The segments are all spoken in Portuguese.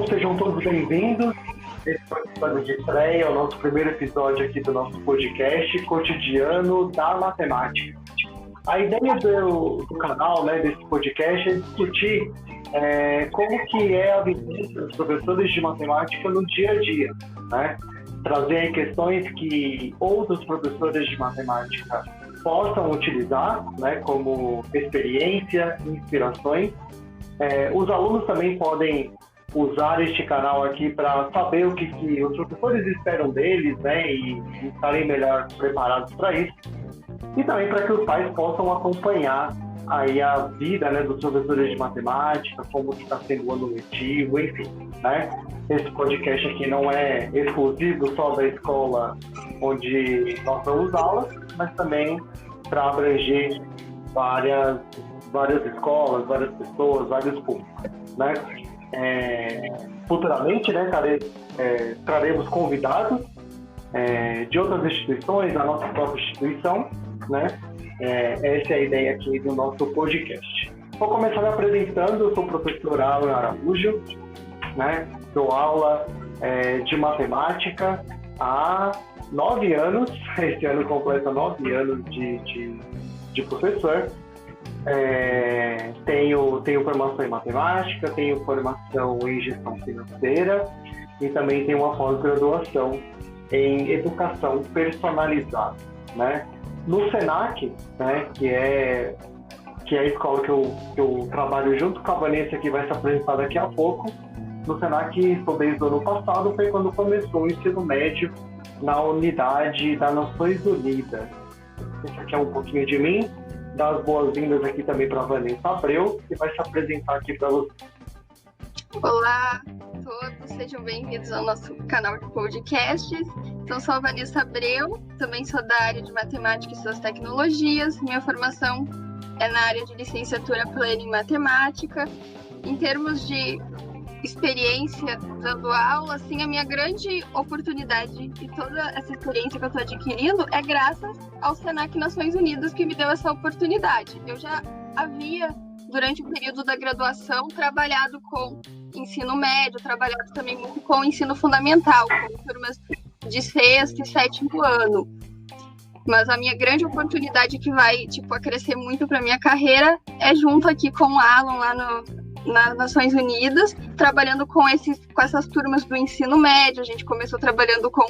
Então, sejam todos bem-vindos. Esse foi o episódio de estreia, o nosso primeiro episódio aqui do nosso podcast Cotidiano da Matemática. A ideia do canal, né, desse podcast, é discutir como que é a vivência dos professores de matemática no dia a dia, né? Trazer questões que outros professores de matemática possam utilizar, né, como experiência, inspirações. Os alunos também podem usar este canal aqui para saber o que os professores esperam deles, né, e estarem melhor preparados para isso. E também para que os pais possam acompanhar aí a vida, né, dos professores de matemática, como está sendo o ano letivo, enfim, né? Esse podcast aqui não é exclusivo só da escola onde nós damos aulas, mas também para abranger várias escolas, várias pessoas, vários públicos, né? Futuramente, né, traremos convidados de outras instituições, da nossa própria instituição, né? Essa é a ideia aqui do nosso podcast. Vou começar me apresentando. Eu sou o professor Alan Araújo, né? Dou aula de matemática há 9 anos. Esse ano completa 9 anos de professor. Tenho formação em matemática, tenho formação em gestão financeira e também tenho uma pós-graduação em educação personalizada, né? No Senac, né, que é a escola que eu trabalho junto com a Vanessa, que vai se apresentar daqui a pouco. No Senac, estou desde o ano passado, foi quando começou o ensino médio na unidade das Nações Unidas. Esse aqui é um pouquinho de mim. Dar as boas-vindas aqui também para a Vanessa Abreu, que vai se apresentar aqui para vocês. Olá a todos, sejam bem-vindos ao nosso canal de podcasts. Então, sou a Vanessa Abreu, também sou da área de matemática e suas tecnologias. Minha formação é na área de licenciatura plena em matemática. Em termos de experiência dando aula, assim, a minha grande oportunidade e toda essa experiência que eu estou adquirindo é graças ao Senac Nações Unidas, que me deu essa oportunidade. Eu já havia, durante o período da graduação, trabalhado com ensino médio, trabalhado também muito com ensino fundamental, com turmas de 6º e 7º ano. Mas a minha grande oportunidade que vai, acrescer muito para minha carreira é junto aqui com o Alan lá nas Nações Unidas, trabalhando com essas turmas do ensino médio. A gente começou trabalhando com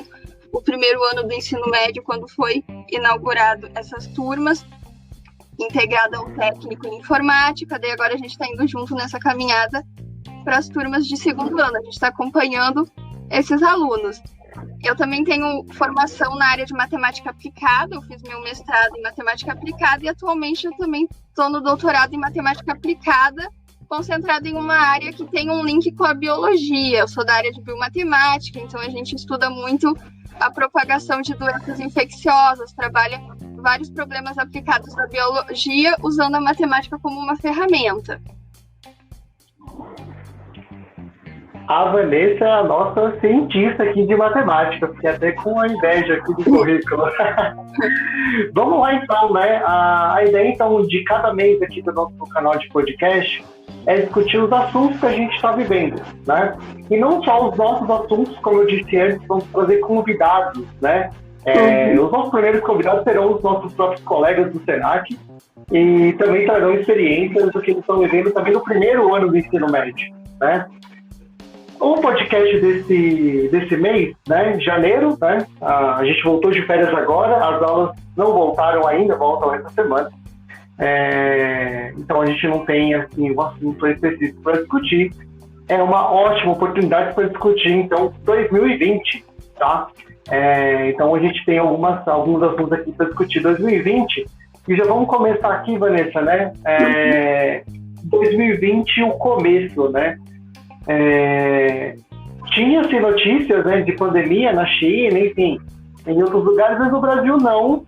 o primeiro ano do ensino médio, quando foi inaugurado essas turmas, integrada ao técnico em informática. Daí agora a gente está indo junto nessa caminhada para as turmas de 2º ano. A gente está acompanhando esses alunos. Eu também tenho formação na área de matemática aplicada. Eu fiz meu mestrado em matemática aplicada e atualmente eu também estou no doutorado em matemática aplicada, concentrado em uma área que tem um link com a biologia. Eu sou da área de biomatemática, então a gente estuda muito a propagação de doenças infecciosas, trabalha vários problemas aplicados na biologia usando a matemática como uma ferramenta. A Vanessa é a nossa cientista aqui de matemática, fiquei até com a inveja aqui do currículo. Vamos lá então, né? A ideia então de cada mês aqui do nosso canal de podcast é discutir os assuntos que a gente está vivendo, né? E não só os nossos assuntos, como eu disse antes, vamos trazer convidados, né? Os nossos primeiros convidados serão os nossos próprios colegas do Senac e também trarão experiências do que eles estão vivendo também no primeiro ano do ensino médio, né? O podcast desse mês, né, janeiro, né, a gente voltou de férias agora, as aulas não voltaram ainda, voltam essa semana. Então a gente não tem assim, um assunto específico para discutir. É uma ótima oportunidade para discutir, então, 2020, tá? Então a gente tem alguns assuntos aqui para discutir 2020, e já vamos começar aqui, Vanessa, né? 2020, o começo, né? Tinha-se notícias, né, de pandemia na China, enfim, em outros lugares, mas no Brasil não,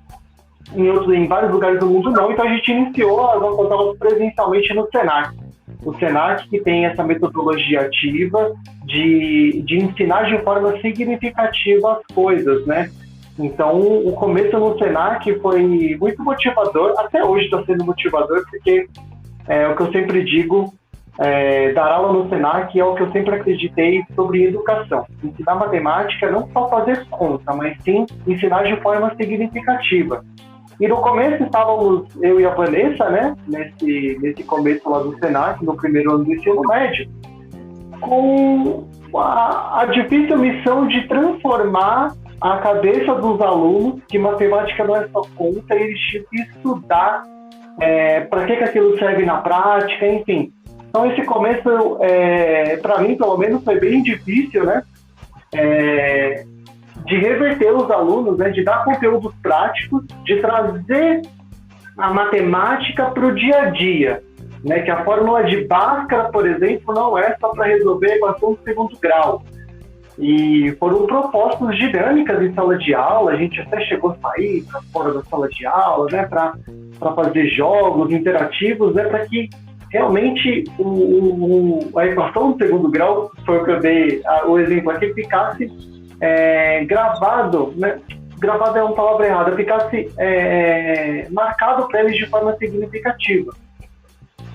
em vários lugares do mundo não. Então a gente iniciou as aulas presencialmente no Senac. O Senac, que tem essa metodologia ativa de ensinar de forma significativa as coisas, né? Então o começo no Senac foi muito motivador, até hoje está sendo motivador, porque é o que eu sempre digo, dar aula no Senac é o que eu sempre acreditei sobre educação. Ensinar matemática não só fazer conta, mas sim ensinar de forma significativa. E no começo estávamos, eu e a Vanessa, né, nesse começo lá do Senac, no primeiro ano do ensino médio, com a difícil missão de transformar a cabeça dos alunos, que matemática não é só conta, eles tinham que estudar para que aquilo serve na prática, enfim. Então esse começo, para mim pelo menos, foi bem difícil, né? De reverter os alunos, né? De dar conteúdos práticos, de trazer a matemática para o dia a dia, né? Que a fórmula de Bhaskara, por exemplo, não é só para resolver a equação do segundo grau. E foram propostas dinâmicas em sala de aula, a gente até chegou a sair para fora da sala de aula, né? Para fazer jogos interativos, né? Para que realmente a equação do segundo grau, foi o que eu dei o exemplo aqui, ficasse gravado, né? Gravado é uma palavra errada, ficasse marcado para eles de forma significativa.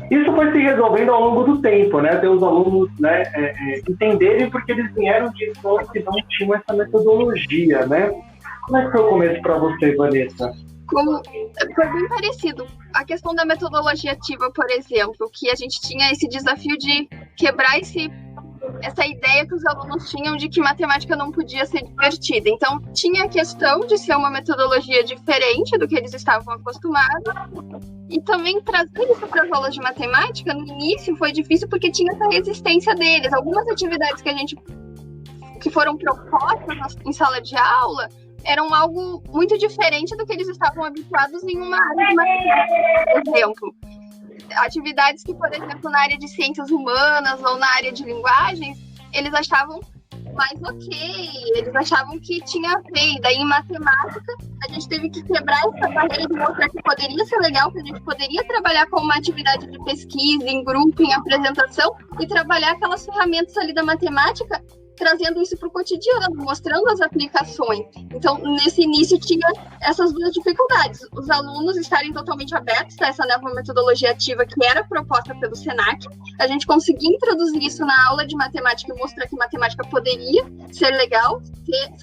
Isso foi se resolvendo ao longo do tempo, né? Até os alunos, né, entenderem porque eles vieram de escolas que não tinham essa metodologia, né? Como é que foi o começo para você, Vanessa? Foi bem parecido. A questão da metodologia ativa, por exemplo, que a gente tinha esse desafio de quebrar essa ideia que os alunos tinham de que matemática não podia ser divertida. Então, tinha a questão de ser uma metodologia diferente do que eles estavam acostumados. E também trazer isso para as aulas de matemática, no início foi difícil porque tinha essa resistência deles. Algumas atividades que foram propostas em sala de aula eram algo muito diferente do que eles estavam habituados em uma área de matemática, por exemplo. Atividades que, por exemplo, na área de ciências humanas ou na área de linguagens, eles achavam mais ok, eles achavam que tinha a ver. E daí, em matemática, a gente teve que quebrar essa barreira de mostrar que poderia ser legal, que a gente poderia trabalhar com uma atividade de pesquisa, em grupo, em apresentação, e trabalhar aquelas ferramentas ali da matemática, trazendo isso para o cotidiano, mostrando as aplicações. Então, nesse início, tinha essas duas dificuldades. Os alunos estarem totalmente abertos a essa nova metodologia ativa que era proposta pelo Senac. A gente conseguia introduzir isso na aula de matemática e mostrar que matemática poderia ser legal,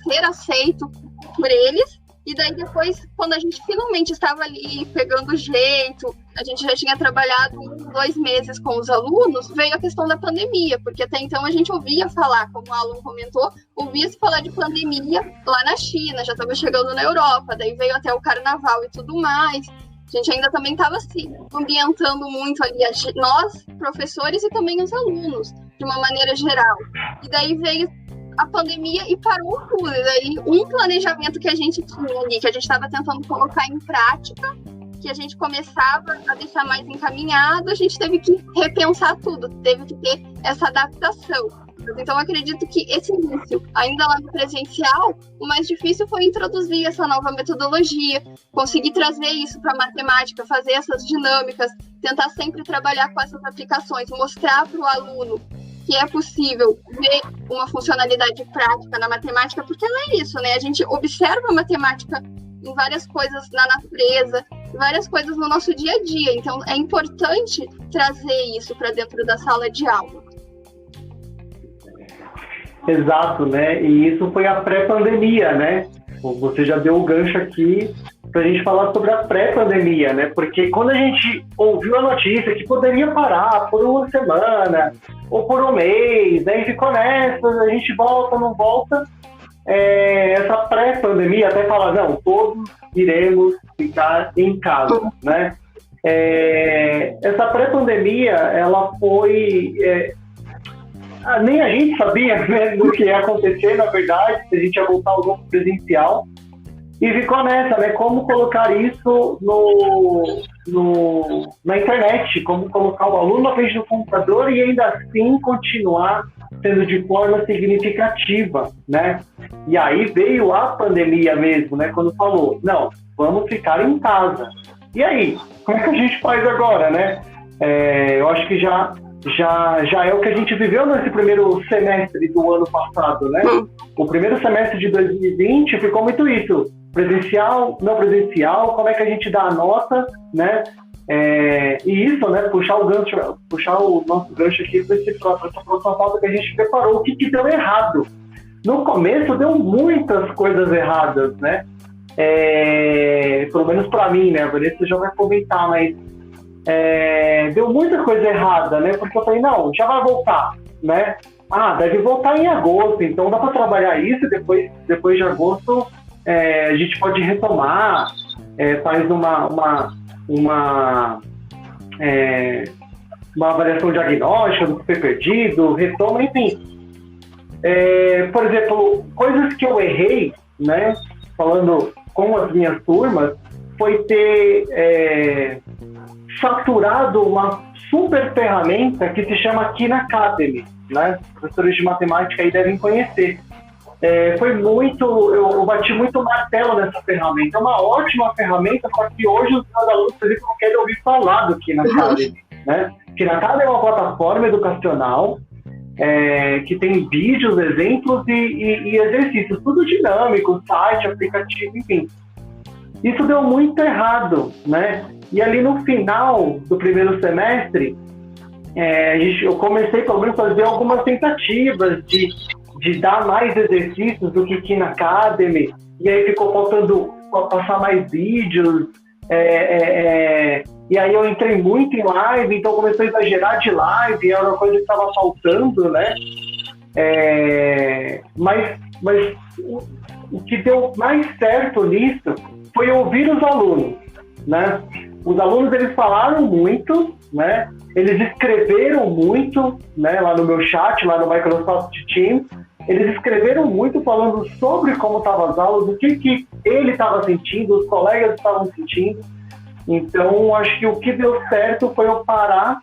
ser aceito por eles. E daí depois, quando a gente finalmente estava ali pegando o jeito, a gente já tinha trabalhado 2 meses com os alunos, veio a questão da pandemia, porque até então a gente ouvia falar, como o aluno comentou, ouvia-se falar de pandemia lá na China, já estava chegando na Europa, daí veio até o carnaval e tudo mais. A gente ainda também estava se ambientando muito ali, nós, professores e também os alunos, de uma maneira geral. E daí veio a pandemia e parou tudo. E daí um planejamento que a gente tinha ali, que a gente estava tentando colocar em prática, que a gente começava a deixar mais encaminhado, a gente teve que repensar tudo, teve que ter essa adaptação. Então, acredito que esse início, ainda lá no presencial, o mais difícil foi introduzir essa nova metodologia, conseguir trazer isso para a matemática, fazer essas dinâmicas, tentar sempre trabalhar com essas aplicações, mostrar para o aluno que é possível ver uma funcionalidade prática na matemática, porque ela é isso, né? A gente observa a matemática em várias coisas na natureza, em várias coisas no nosso dia a dia. Então, é importante trazer isso para dentro da sala de aula. Exato, né? E isso foi a pré-pandemia, né? Você já deu o gancho aqui para a gente falar sobre a pré-pandemia, né? Porque quando a gente ouviu a notícia que poderia parar por uma semana ou por um mês, aí ficou nessa, a gente volta, não volta. Essa pré-pandemia até fala, não, todos iremos ficar em casa, né? Essa pré-pandemia, ela foi... nem a gente sabia, né, do que ia acontecer, na verdade, se a gente ia voltar ao novo presencial. E ficou nessa, né? Como colocar isso na internet, como colocar o aluno na frente do computador e ainda assim continuar sendo de forma significativa, né? E aí veio a pandemia mesmo, né? Quando falou, não, vamos ficar em casa. E aí, como é que a gente faz agora, né? Eu acho que já é o que a gente viveu nesse primeiro semestre do ano passado, né? O primeiro semestre de 2020 ficou muito isso. Presencial, não presencial, como é que a gente dá a nota, né? E isso, né, puxar o nosso gancho aqui para essa próxima pauta que a gente preparou, o que deu errado. No começo deu muitas coisas erradas, né? Pelo menos para mim, né? A Vanessa já vai comentar, mas deu muita coisa errada, né? Porque eu falei, não, já vai voltar, né? Deve voltar em agosto, então dá para trabalhar isso e depois de agosto a gente pode retomar, faz uma avaliação diagnóstica do que foi perdido, retoma, enfim. Por exemplo, coisas que eu errei, né, falando com as minhas turmas, foi ter faturado uma super ferramenta que se chama Khan Academy, né? Professores de matemática aí devem conhecer. Eu bati muito martelo nessa ferramenta. É uma ótima ferramenta, só que hoje os meus alunos, por exemplo, não querem ouvir falar do Khan Academy, né? Khan Academy é uma plataforma educacional que tem vídeos, exemplos e exercícios, tudo dinâmico, site, aplicativo, enfim. Isso deu muito errado, né? E ali no final do primeiro semestre, eu comecei pelo menos a fazer algumas tentativas de dar mais exercícios do que Khan Academy, e aí ficou faltando passar mais vídeos, e aí eu entrei muito em live, então começou a exagerar de live, era uma coisa que estava faltando, né? Mas o que deu mais certo nisso foi ouvir os alunos, né? Os alunos, eles falaram muito, né? Eles escreveram muito, né? Lá no meu chat, lá no Microsoft Teams, eles escreveram muito falando sobre como estavam as aulas, o que ele estava sentindo, os colegas estavam sentindo. Então, acho que o que deu certo foi eu parar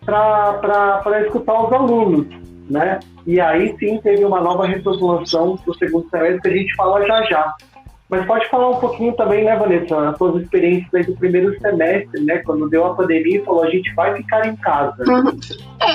para escutar os alunos, né? E aí sim teve uma nova reformulação do segundo semestre que a gente fala já. Mas pode falar um pouquinho também, né, Vanessa, as suas experiências aí do primeiro semestre, né? Quando deu a pandemia e falou, a gente vai ficar em casa. Uhum.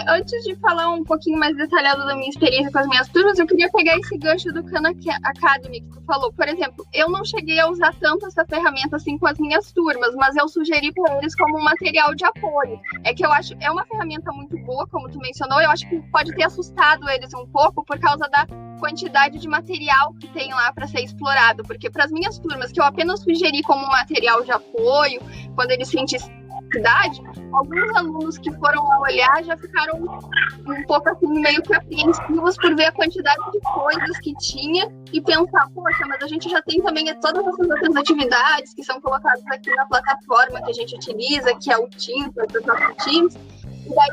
Antes de falar um pouquinho mais detalhado da minha experiência com as minhas turmas, eu queria pegar esse gancho do Khan Academy que tu falou. Por exemplo, eu não cheguei a usar tanto essa ferramenta assim com as minhas turmas, mas eu sugeri para eles como um material de apoio. Que eu acho, é uma ferramenta muito boa, como tu mencionou, eu acho que pode ter assustado eles um pouco por causa da quantidade de material que tem lá para ser explorado, porque para as minhas turmas, que eu apenas sugeri como material de apoio, quando eles sentissem necessidade, alguns alunos que foram lá olhar já ficaram um pouco assim, meio que apreensivos por ver a quantidade de coisas que tinha e pensar, poxa, mas a gente já tem também todas essas outras atividades que são colocadas aqui na plataforma que a gente utiliza, que é o Teams, o Microsoft Teams. E daí,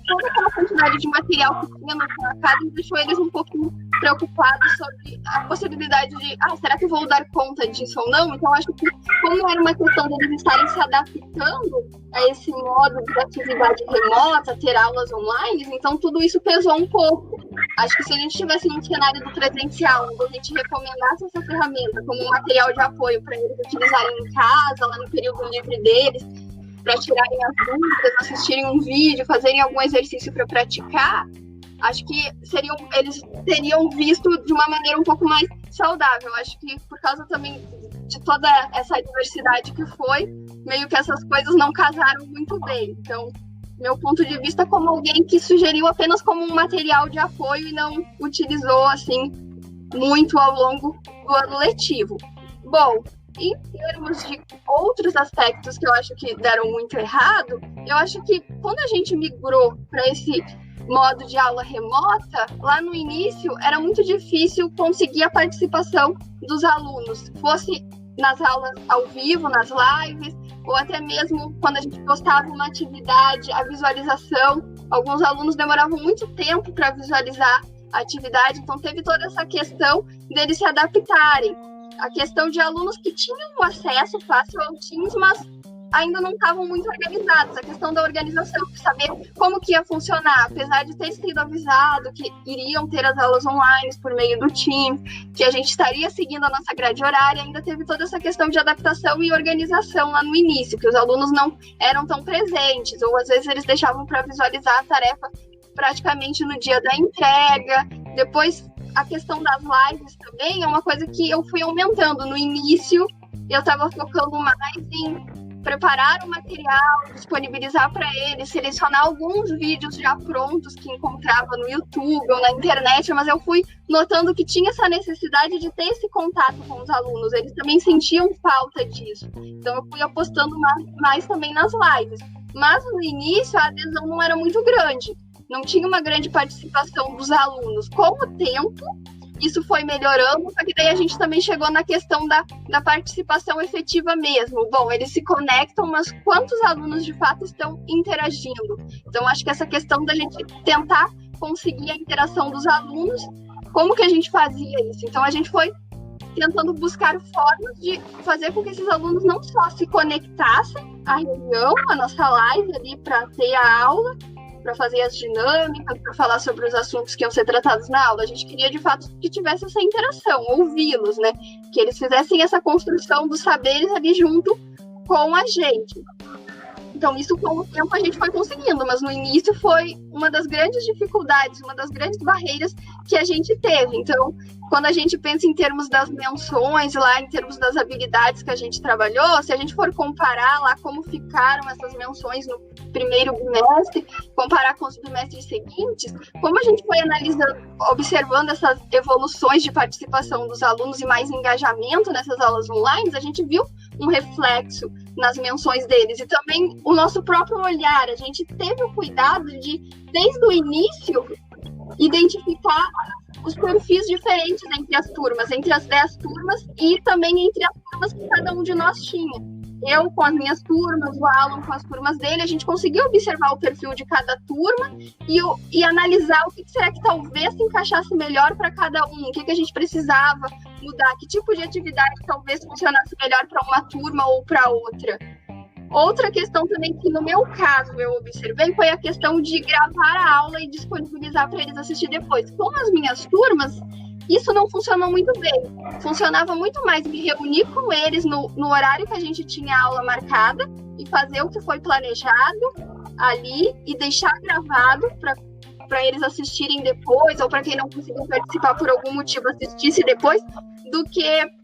toda aquela quantidade de material que tinha no Khan Academy deixou eles um pouquinho preocupados sobre a possibilidade de, será que eu vou dar conta disso ou não? Então, acho que como era uma questão deles estarem se adaptando a esse modo de atividade remota, ter aulas online, então tudo isso pesou um pouco. Acho que se a gente tivesse um cenário do presencial, onde a gente recomendasse essa ferramenta como um material de apoio para eles utilizarem em casa, lá no período livre deles, para tirarem as dúvidas, assistirem um vídeo, fazerem algum exercício para praticar, acho que eles teriam visto de uma maneira um pouco mais saudável. Acho que por causa também de toda essa diversidade que foi, meio que essas coisas não casaram muito bem. Então, meu ponto de vista como alguém que sugeriu apenas como um material de apoio e não utilizou assim muito ao longo do ano letivo. Bom, em termos de outros aspectos que eu acho que deram muito errado, eu acho que quando a gente migrou para esse modo de aula remota, lá no início era muito difícil conseguir a participação dos alunos, fosse nas aulas ao vivo, nas lives, ou até mesmo quando a gente postava uma atividade, a visualização. Alguns alunos demoravam muito tempo para visualizar a atividade, então teve toda essa questão deles se adaptarem. A questão de alunos que tinham acesso fácil ao Teams, mas ainda não estavam muito organizados. A questão da organização, de saber como que ia funcionar, apesar de ter sido avisado que iriam ter as aulas online por meio do Teams, que a gente estaria seguindo a nossa grade horária, ainda teve toda essa questão de adaptação e organização lá no início, que os alunos não eram tão presentes, ou às vezes eles deixavam para visualizar a tarefa praticamente no dia da entrega. Depois, a questão das lives também é uma coisa que eu fui aumentando. No início, eu estava focando mais em preparar o material, disponibilizar para eles, selecionar alguns vídeos já prontos que encontrava no YouTube ou na internet, mas eu fui notando que tinha essa necessidade de ter esse contato com os alunos, eles também sentiam falta disso. Então eu fui apostando mais também nas lives. Mas no início a adesão não era muito grande, não tinha uma grande participação dos alunos. Com o tempo, isso foi melhorando, só que daí a gente também chegou na questão da participação efetiva mesmo. Bom, eles se conectam, mas quantos alunos de fato estão interagindo? Então, acho que essa questão da gente tentar conseguir a interação dos alunos, como que a gente fazia isso? Então, a gente foi tentando buscar formas de fazer com que esses alunos não só se conectassem à reunião, à nossa live ali para ter a aula, para fazer as dinâmicas, para falar sobre os assuntos que iam ser tratados na aula. A gente queria, de fato, que tivesse essa interação, ouvi-los, né? Que eles fizessem essa construção dos saberes ali junto com a gente. Então, isso com o tempo a gente foi conseguindo, mas no início foi uma das grandes dificuldades, uma das grandes barreiras que a gente teve. Então, quando a gente pensa em termos das menções, lá em termos das habilidades que a gente trabalhou, se a gente for comparar lá como ficaram essas menções no primeiro bimestre, comparar com os bimestres seguintes, como a gente foi analisando, observando essas evoluções de participação dos alunos e mais engajamento nessas aulas online, a gente viu um reflexo nas menções deles e também o nosso próprio olhar. A gente teve o cuidado de, desde o início, identificar os perfis diferentes entre as turmas, entre as 10 turmas e também entre as turmas que cada um de nós tinha. Eu com as minhas turmas, o Alan com as turmas dele, a gente conseguiu observar o perfil de cada turma e analisar o que será que talvez se encaixasse melhor para cada um, o que a gente precisava mudar, que tipo de atividade talvez funcionasse melhor para uma turma ou para outra. Outra questão também que no meu caso eu observei foi a questão de gravar a aula e disponibilizar para eles assistir depois. Com as minhas turmas, isso não funcionou muito bem. Funcionava muito mais me reunir com eles no horário que a gente tinha a aula marcada e fazer o que foi planejado ali e deixar gravado para eles assistirem depois, ou para quem não conseguiu participar por algum motivo assistisse depois, do que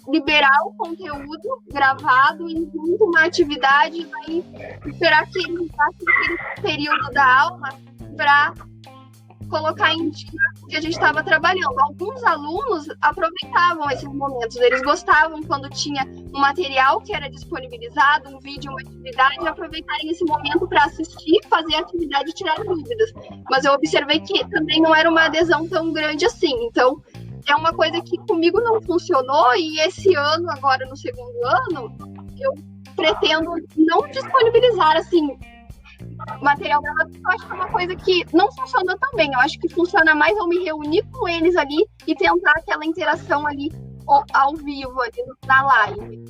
liberar o conteúdo gravado em uma atividade e aí esperar que eles passem aquele período da aula para colocar em dia o que a gente estava trabalhando. Alguns alunos aproveitavam esses momentos, eles gostavam quando tinha um material que era disponibilizado, um vídeo, uma atividade, e aproveitarem esse momento para assistir, fazer a atividade e tirar dúvidas. Mas eu observei que também não era uma adesão tão grande assim. Então, é uma coisa que comigo não funcionou e esse ano, agora no segundo ano, eu pretendo não disponibilizar, assim, material gravado, eu acho que é uma coisa que não funciona tão bem. Eu acho que funciona mais eu me reunir com eles ali e tentar aquela interação ali ao vivo, ali na live.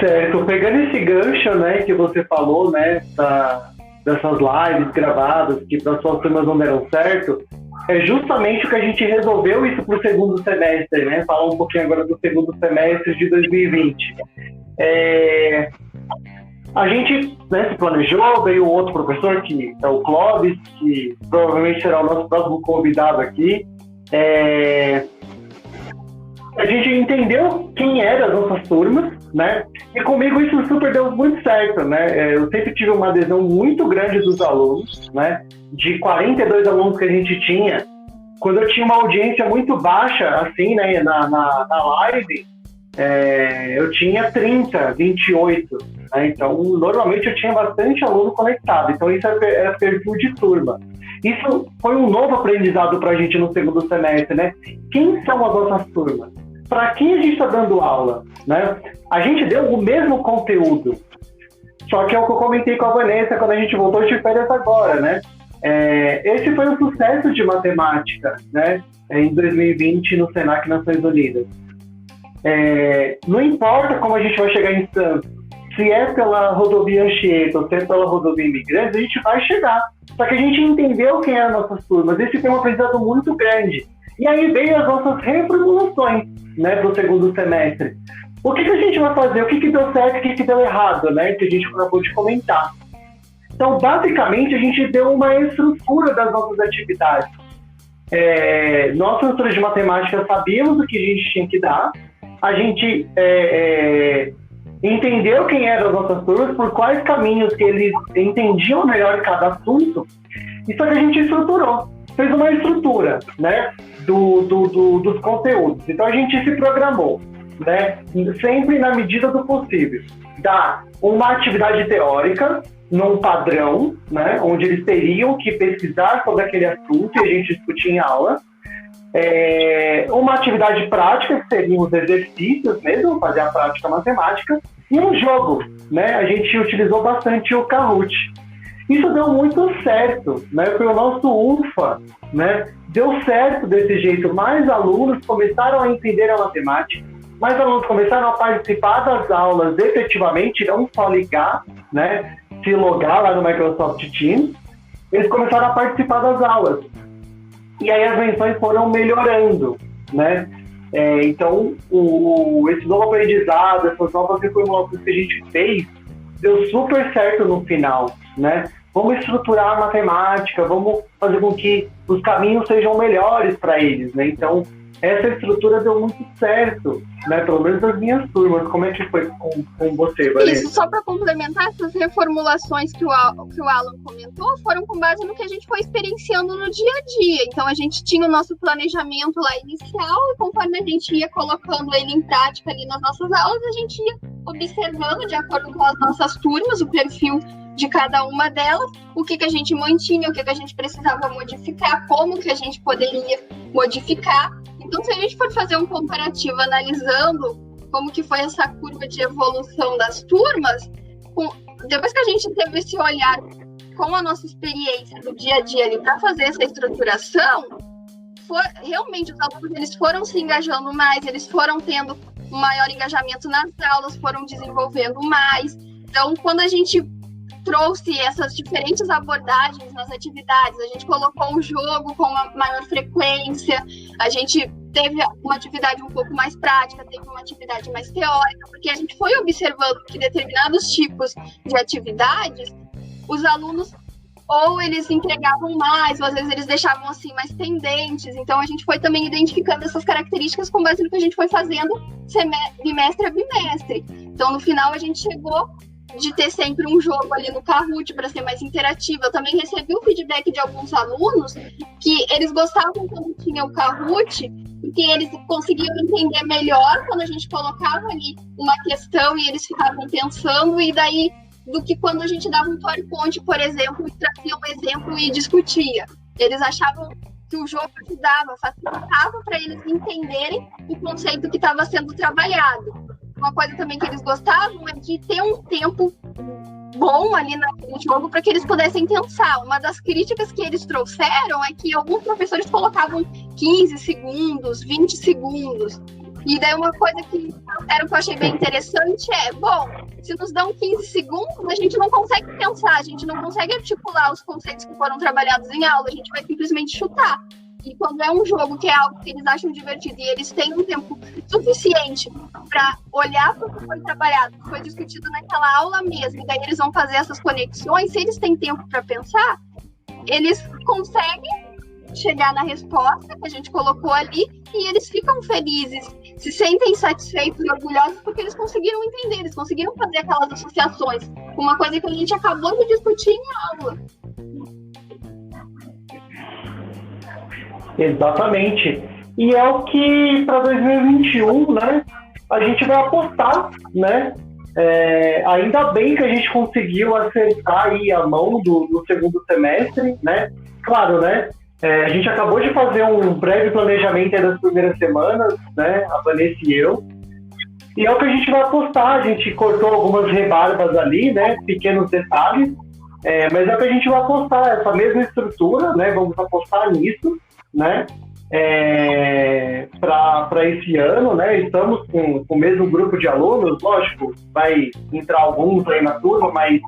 Certo, pegando esse gancho, né, que você falou, né, dessas lives gravadas que para suas turmas não deram certo, é justamente o que a gente resolveu isso para o segundo semestre, né, falar um pouquinho agora do segundo semestre de 2020. A gente, né, se planejou, veio outro professor, que é o Clóvis, que provavelmente será o nosso próximo convidado aqui. A gente entendeu quem eram as nossas turmas, né? E comigo isso super deu muito certo, né? Eu sempre tive uma adesão muito grande dos alunos, né? De 42 alunos que a gente tinha, quando eu tinha uma audiência muito baixa, assim, né, na live, eu tinha 30, 28, né? Então, normalmente eu tinha bastante aluno conectado. Então, isso era perfil de turma. Isso foi um novo aprendizado para a gente no segundo semestre, né? Quem são as nossas turmas? Para quem a gente está dando aula, né? A gente deu o mesmo conteúdo, só que é o que eu comentei com a Vanessa quando a gente voltou de férias agora, né? Esse foi um sucesso de matemática, né? Em 2020 no Senac Nações Unidas. Não importa como a gente vai chegar em Santos, se é pela rodovia Anchieta ou se é pela rodovia Imigrantes, a gente vai chegar. Só que a gente entendeu quem eram nossas turmas. Esse foi um aprendizado muito grande. E aí veio as nossas reformulações, né, para o segundo semestre. O que a gente vai fazer? O que deu certo e o que deu errado, né? Que a gente acabou de comentar. Então, basicamente, a gente deu uma estrutura das nossas atividades. Nós, professores de matemática, sabíamos o que a gente tinha que dar, a gente entendeu quem eram as nossas turmas, por quais caminhos que eles entendiam melhor cada assunto, e só que a gente estruturou, fez uma estrutura, né, dos conteúdos. Então a gente se programou, né, sempre na medida do possível, dar uma atividade teórica num padrão, né, onde eles teriam que pesquisar sobre aquele assunto e a gente discutir em aula. Uma atividade prática, que seriam os exercícios mesmo, fazer a prática matemática, e um jogo, né? A gente utilizou bastante o Kahoot. Isso deu muito certo, né? Foi o nosso UFA, né? Deu certo desse jeito. Mais alunos começaram a entender a matemática, mais alunos começaram a participar das aulas efetivamente, não só ligar, né? Se logar lá no Microsoft Teams, eles começaram a participar das aulas. E aí as menções foram melhorando, né? Então, esse novo aprendizado, essas novas reformulações que a gente fez, deu super certo no final, né? Vamos estruturar a matemática, vamos fazer com que os caminhos sejam melhores para eles, né? Então, essa estrutura deu muito certo, né? Pelo menos nas minhas turmas. Como é que foi com você, Vanessa? Isso, só para complementar, essas reformulações que o Alan comentou foram com base no que a gente foi experienciando no dia a dia. Então, a gente tinha o nosso planejamento lá inicial e conforme a gente ia colocando ele em prática ali nas nossas aulas, a gente ia observando, de acordo com as nossas turmas, o perfil de cada uma delas, o que a gente mantinha, o que a gente precisava modificar, como que a gente poderia modificar. Então, se a gente for fazer um comparativo analisando como que foi essa curva de evolução das turmas, depois que a gente teve esse olhar com a nossa experiência do dia a dia ali para fazer essa estruturação, realmente os alunos eles foram se engajando mais, eles foram tendo um maior engajamento nas aulas, foram desenvolvendo mais. Então, quando a gente trouxe essas diferentes abordagens nas atividades, a gente colocou o jogo com uma maior frequência, a gente teve uma atividade um pouco mais prática, teve uma atividade mais teórica, porque a gente foi observando que determinados tipos de atividades, os alunos ou eles entregavam mais, ou às vezes eles deixavam assim mais pendentes. Então a gente foi também identificando essas características com base no que a gente foi fazendo bimestre a bimestre. Então no final a gente chegou de ter sempre um jogo ali no Kahoot para ser mais interativo. Eu também recebi o feedback de alguns alunos que eles gostavam quando tinha o Kahoot, porque eles conseguiam entender melhor quando a gente colocava ali uma questão e eles ficavam pensando, e daí do que quando a gente dava um PowerPoint, por exemplo, e trazia um exemplo e discutia. Eles achavam que o jogo ajudava, facilitava para eles entenderem o conceito que estava sendo trabalhado. Uma coisa também que eles gostavam é de ter um tempo bom ali no jogo para que eles pudessem pensar. Uma das críticas que eles trouxeram é que alguns professores colocavam 15 segundos, 20 segundos. E daí uma coisa que eu achei bem interessante se nos dão 15 segundos, a gente não consegue pensar, a gente não consegue articular os conceitos que foram trabalhados em aula, a gente vai simplesmente chutar. E quando é um jogo que é algo que eles acham divertido e eles têm um tempo suficiente para olhar para o que foi trabalhado, que foi discutido naquela aula mesmo, e daí eles vão fazer essas conexões, se eles têm tempo para pensar, eles conseguem chegar na resposta que a gente colocou ali e eles ficam felizes, se sentem satisfeitos e orgulhosos porque eles conseguiram entender, eles conseguiram fazer aquelas associações com uma coisa que a gente acabou de discutir em aula. Exatamente. E é o que para 2021, né, a gente vai apostar, né? Ainda bem que a gente conseguiu acertar aí a mão do segundo semestre, né? Claro, né? A gente acabou de fazer um breve planejamento das primeiras semanas, né? A Vanessa e eu. E é o que a gente vai apostar. A gente cortou algumas rebarbas ali, né? Pequenos detalhes. Mas é o que a gente vai apostar, essa mesma estrutura, né? Vamos apostar nisso, né? Para esse ano, né? Estamos com o mesmo grupo de alunos, lógico, vai entrar alguns aí na turma, mas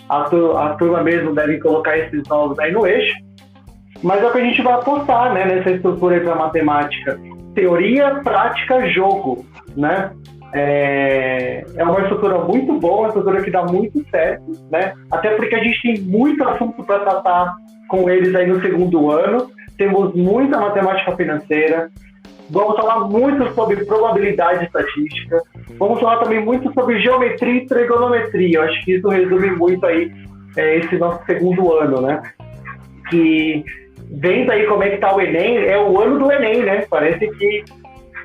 a turma mesmo deve colocar esses novos aí no eixo. Mas é o que a gente vai apostar, né? Nessa estrutura aí para matemática. Teoria, prática, jogo, né? É uma estrutura muito boa, uma estrutura que dá muito certo, né? Até porque a gente tem muito assunto para tratar com eles aí no segundo ano. Temos muita matemática financeira, Vamos falar muito sobre probabilidade estatística. Vamos falar também muito sobre geometria e trigonometria. Eu acho que isso resume muito aí esse nosso segundo ano, né? Que vendo aí como é que tá o Enem, é o ano do Enem, né? Parece que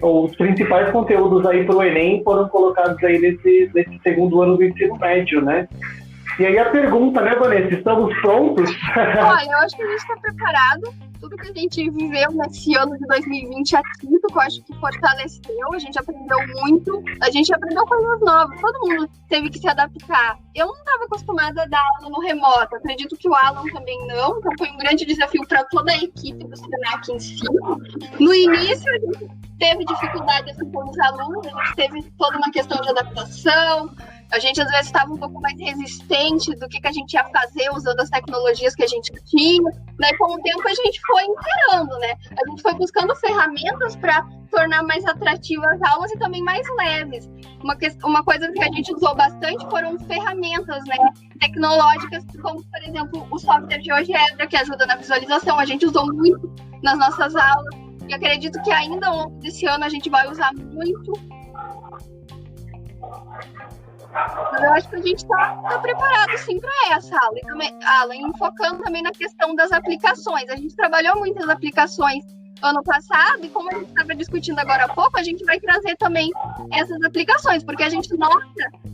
os principais conteúdos aí para o Enem foram colocados aí nesse segundo ano do ensino médio, né? E aí a pergunta, né, Vanessa? Estamos prontos? Olha, eu acho que a gente está preparado. Tudo que a gente viveu nesse ano de 2020 aqui, que eu acho que fortaleceu. A gente aprendeu muito. A gente aprendeu coisas novas. Todo mundo teve que se adaptar. Eu não estava acostumada a dar aula no remoto. Acredito que o Alan também não. Então foi um grande desafio para toda a equipe do Senac em si. No início, a gente teve dificuldade assim, com os alunos. A gente teve toda uma questão de adaptação. A gente, às vezes, estava um pouco mais resistente do que a gente ia fazer usando as tecnologias que a gente tinha. Né? Com o tempo, a gente foi inteirando, né? A gente foi buscando ferramentas para tornar mais atrativas as aulas e também mais leves. Uma coisa que a gente usou bastante foram ferramentas, né, tecnológicas, como, por exemplo, o software de GeoGebra, que ajuda na visualização. A gente usou muito nas nossas aulas. E acredito que ainda ao longo desse ano a gente vai usar muito. Mas eu acho que a gente está preparado, sim, para essa aula. E também, Alan, focando também na questão das aplicações. A gente trabalhou muitas aplicações ano passado, e como a gente estava discutindo agora há pouco, a gente vai trazer também essas aplicações, porque a gente nota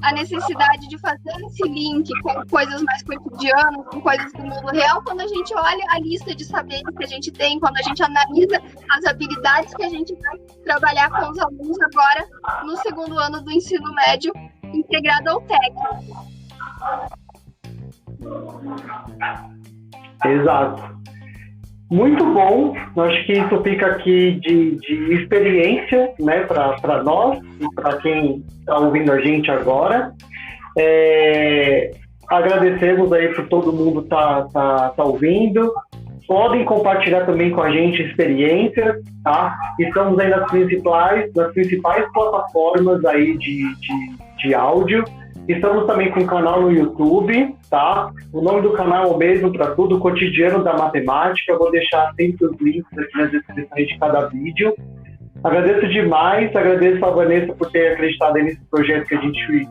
a necessidade de fazer esse link com coisas mais cotidianas, com coisas do mundo real, quando a gente olha a lista de saberes que a gente tem, quando a gente analisa as habilidades que a gente vai trabalhar com os alunos agora no segundo ano do ensino médio, integrado ao técnico. Exato. Muito bom. Eu acho que isso fica aqui de experiência, né, para nós e para quem está ouvindo a gente agora. Agradecemos aí por todo mundo tá ouvindo. Podem compartilhar também com a gente experiências, tá? Estamos aí nas principais plataformas aí de áudio. Estamos também com um canal no YouTube, tá? O nome do canal é o mesmo para tudo, Cotidiano da Matemática. Eu vou deixar sempre os links aqui nas descrições de cada vídeo. Agradeço demais, agradeço a Vanessa por ter acreditado nesse projeto que a gente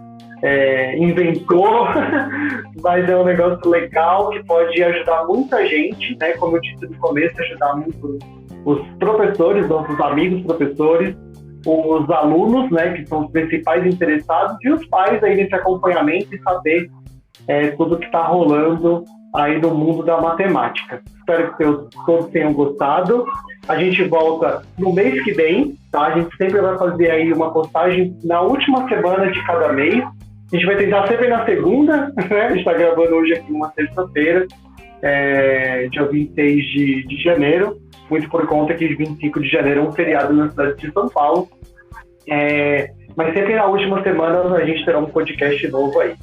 inventou, mas é um negócio legal que pode ajudar muita gente, né? Como eu disse no começo, ajudar muito os professores, nossos amigos professores, os alunos, né, que são os principais interessados, e os pais aí nesse acompanhamento e saber tudo que está rolando aí no mundo da matemática. Espero que todos tenham gostado. A gente volta no mês que vem, tá? A gente sempre vai fazer aí uma postagem na última semana de cada mês. A gente vai tentar sempre na segunda, né? A gente está gravando hoje aqui uma terça-feira, dia 26 de janeiro, muito por conta que 25 de janeiro é um feriado na cidade de São Paulo. Mas sempre na última semana a gente terá um podcast novo aí.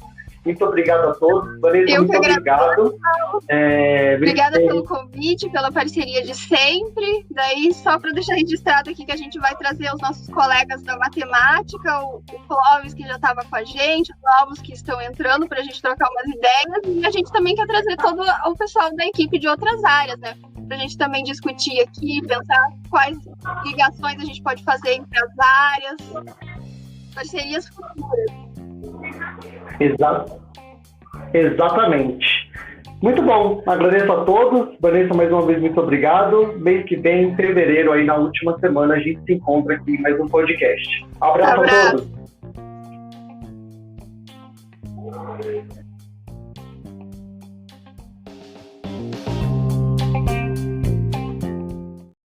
Muito obrigado a todos. Vanessa, muito obrigado. Obrigada pelo convite, pela parceria de sempre. Daí, só para deixar registrado aqui que a gente vai trazer os nossos colegas da matemática, o Clóvis, que já estava com a gente, os novos que estão entrando, para a gente trocar umas ideias. E a gente também quer trazer todo o pessoal da equipe de outras áreas, né? Para a gente também discutir aqui, pensar quais ligações a gente pode fazer entre as áreas, parcerias futuras. Exatamente. Muito bom. Agradeço a todos. Vanessa, mais uma vez, muito obrigado. Mês que vem, em fevereiro, aí na última semana, a gente se encontra aqui em mais um podcast. Abraço a todos.